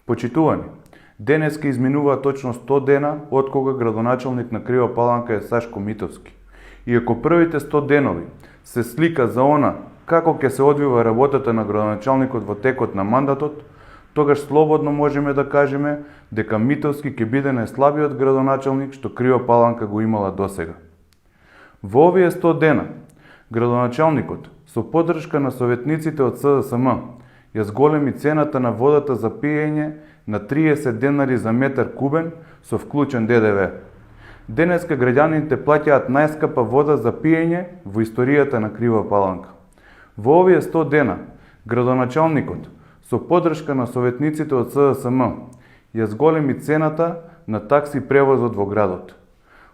Почитувани, денеска изминува точно 100 дена од кога градоначалник на Крива Паланка е Сашко Митовски. И ако првите 100 денови се слика за она како ќе се одвива работата на градоначалникот во текот на мандатот, тогаш слободно можеме да кажеме дека Митовски ќе биде најслабиот градоначалник што Крива Паланка го имала досега. Во овие 100 дена, градоначалникот, со поддршка на советниците од СДСМ, ја зголеми цената на водата за пиење на 30 денари за метар кубен со вклучен ДДВ. Денеска граѓаните плаќаат најскапа вода за пиење во историјата на Крива Паланка. Во овие 100 дена, градоначалникот, со поддршка на советниците од СДСМ, ја зголеми цената на такси превозот во градот.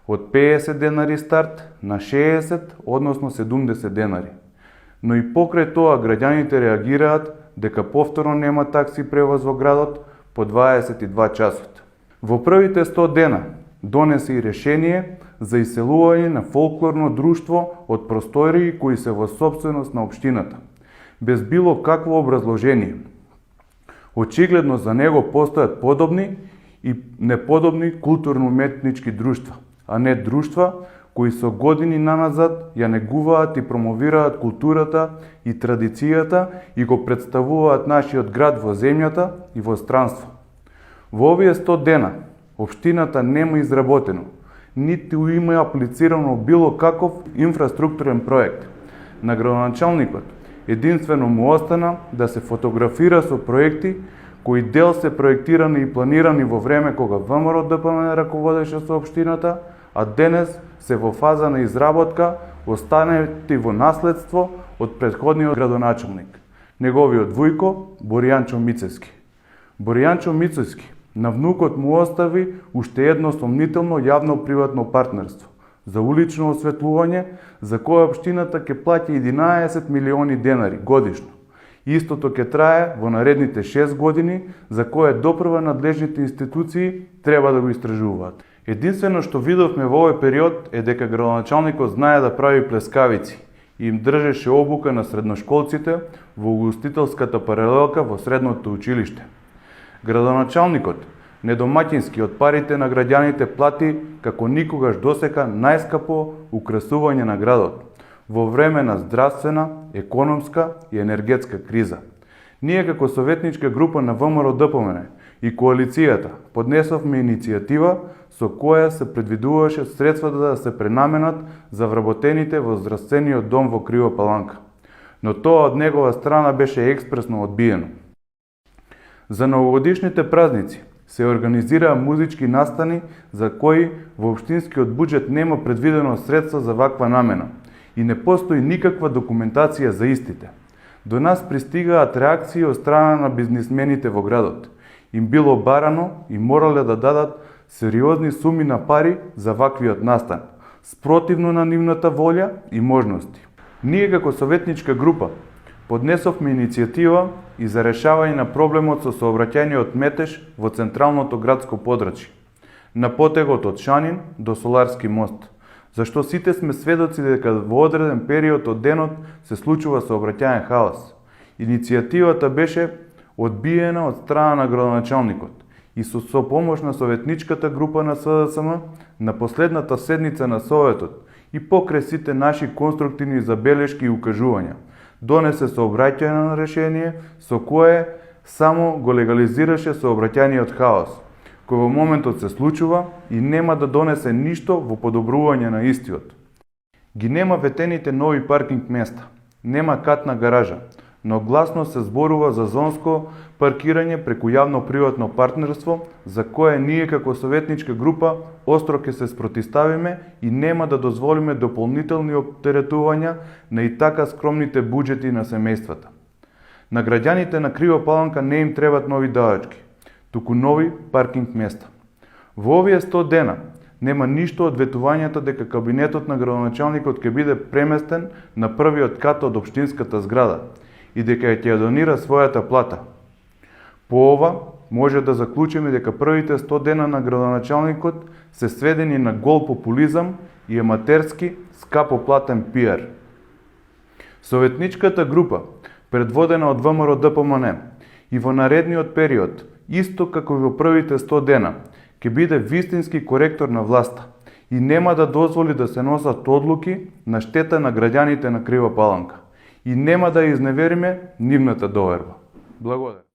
Од 50 денари старт на 60, односно 70 денари. Но и покрај тоа граѓаните реагираат дека повторно нема такси превоз во градот по 22 часот. Во првите 100 дена донесе и решение за иселување на фолклорно друштво од простории кои се во сопственост на општината, без било какво образложение. Очигледно за него постојат подобни и неподобни културно-уметнички друштва, а не друштва кои со години наназад ја негуваат и промовираат културата и традицијата и го представуваат нашиот град во земјата и во странство. Во овие 100 дена, општината нема изработено, ниту има аплицирано било каков инфраструктурен проект. На градоначалникот единствено му остана да се фотографира со проекти кои дел се проектирани и планирани во време кога ВМРО ДПМН раководеше со општината, а денес се во фаза на изработка, останети во наследство од претходниот градоначалник, неговиот вујко Боријанчо Мицевски. Боријанчо Мицевски на внукот му остави уште едно сомнително јавно-приватно партнерство за улично осветлување, за кое општината ќе плаќа 11 милиони денари годишно. Истото ќе трае во наредните 6 години, за кое допрва надлежните институции треба да го истражуваат. Единствено што видовме во овој период е дека градоначалникот знае да прави плескавици и им држеше обука на средношколците во угостителската паралелка во средното училиште. Градоначалникот недомаќински од парите на граѓаните плати како никогаш досека најскапо украсување на градот во време на здравствена, економска и енергетска криза. Ние како советничка група на ВМРО ДПМН и коалицијата поднесовме иницијатива со која се предвидуваше средствата да се пренаменат за вработените во здравствениот дом во Крива Паланка. Но тоа од негова страна беше експресно одбиено. За новогодишните празници се организираа музички настани за кои во општинскиот буџет нема предвидено средства за ваква намена и не постои никаква документација за истите. До нас пристигаат реакции од страна на бизнисмените во градот. Им било барано и морале да дадат сериозни суми на пари за ваквиот настан, спротивно на нивната волја и можности. Ние како советничка група поднесовме иницијатива и за решавање на проблемот со сообраќајниот метеж во централното градско подрачје, на потегот од Шанин до Соларски мост, зашто сите сме сведоци дека во одреден период од денот се случува сообраќајен хаос. Иницијативата беше одбиена од страна на градоначалникот и со помош на советничката група на СДСМ на последната седница на Советот и покрај сите наши конструктивни забелешки и укажувања, донесе сообраќајно решение со кое само го легализираше сообраќајниот хаос, кој во моментот се случува и нема да донесе ништо во подобрување на истиот. Ги нема ветените нови паркинг места, нема катна гаража, но гласно се зборува за зонско паркирање преку јавно-приватно партнерство, за кое ние како советничка група остро ќе се спротивставиме и нема да дозволиме дополнителни оптеретувања на и така скромните буџети на семејствата. На граѓаните на Крива Паланка не им требат нови давачки, туку нови паркинг места. Во овие 100 дена нема ништо од ветувањата дека кабинетот на градоначалникот ќе биде преместен на првиот кат од општинската зграда и дека ќе донира својата плата. По ова може да заклучиме дека првите 100 дена на градоначалникот се сведени на гол популизам и аматерски, скапо платен пиар. Советничката група, предводена од ВМРО ДПМН, и во наредниот период исто како во првите 100 дена, ќе биде вистински коректор на власта и нема да дозволи да се носат одлуки на штета на граѓаните на Крива Паланка и нема да изневериме нивната доверба. Благодарам.